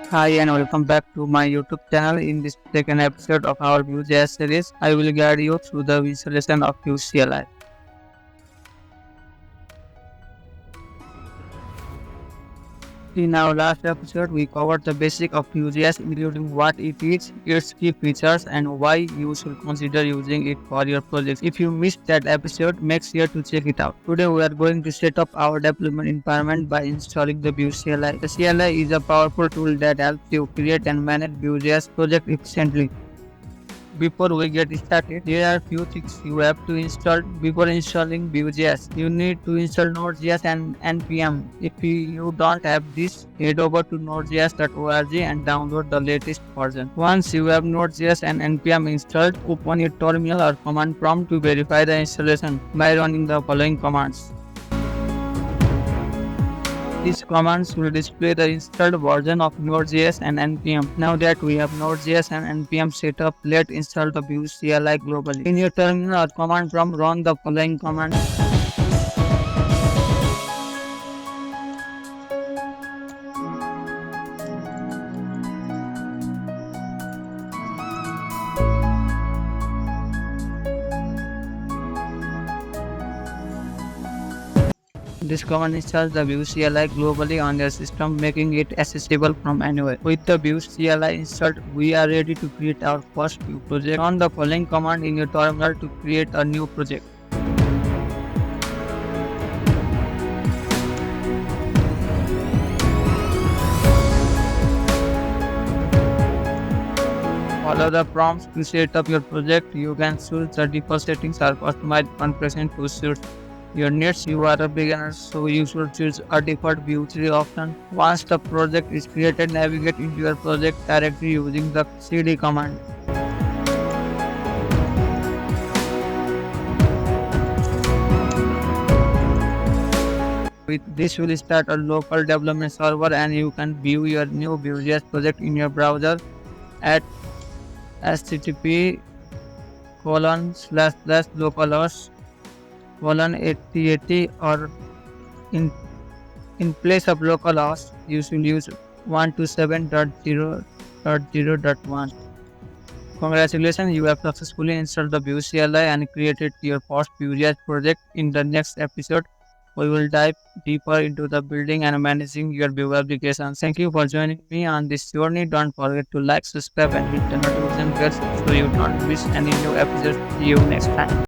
Hi and welcome back to my YouTube channel. In this second episode of our Vue.js series, I will guide you through the installation of Vue CLI. In our last episode, we covered the basic of Vue.js, including what it is, its key features, and why you should consider using it for your project. If you missed that episode, make sure to check it out. Today, we are going to set up our development environment by installing the Vue CLI. The CLI is a powerful tool that helps you create and manage Vue.js project efficiently. Before we get started, there are few things you have to install before installing Vue.js. You need to install Node.js and npm. If you don't have this, head over to nodejs.org and download the latest version. Once you have Node.js and npm installed, open your terminal or command prompt to verify the installation by running the following commands. These commands will display the installed version of Node.js and npm. Now that we have Node.js and npm set up, let's install the Vue CLI globally. In your terminal or command prompt, run the following command. This command installs the Vue CLI globally on your system, making it accessible from anywhere. With the Vue CLI installed, we are ready to create our first Vue project. Run the following command in your terminal to create a new project. Follow the prompts to set up your project. You can choose the default settings or customize configuration to suit your needs. You are a beginner, so you should choose a default Vue 3 option. Once the project is created, navigate into your project directory using the cd command. With this, you will start a local development server and you can view your new Vue.js project in your browser at http://localhost:8080 or in place of localhost, you should use 127.0.0.1. Congratulations, you have successfully installed the Vue CLI and created your first Vue.js project. In the next episode, we will dive deeper into the building and managing your Vue application. Thank you for joining me on this journey. Don't forget to like, subscribe, and hit the notification bell so you don't miss any new episodes. See you next time.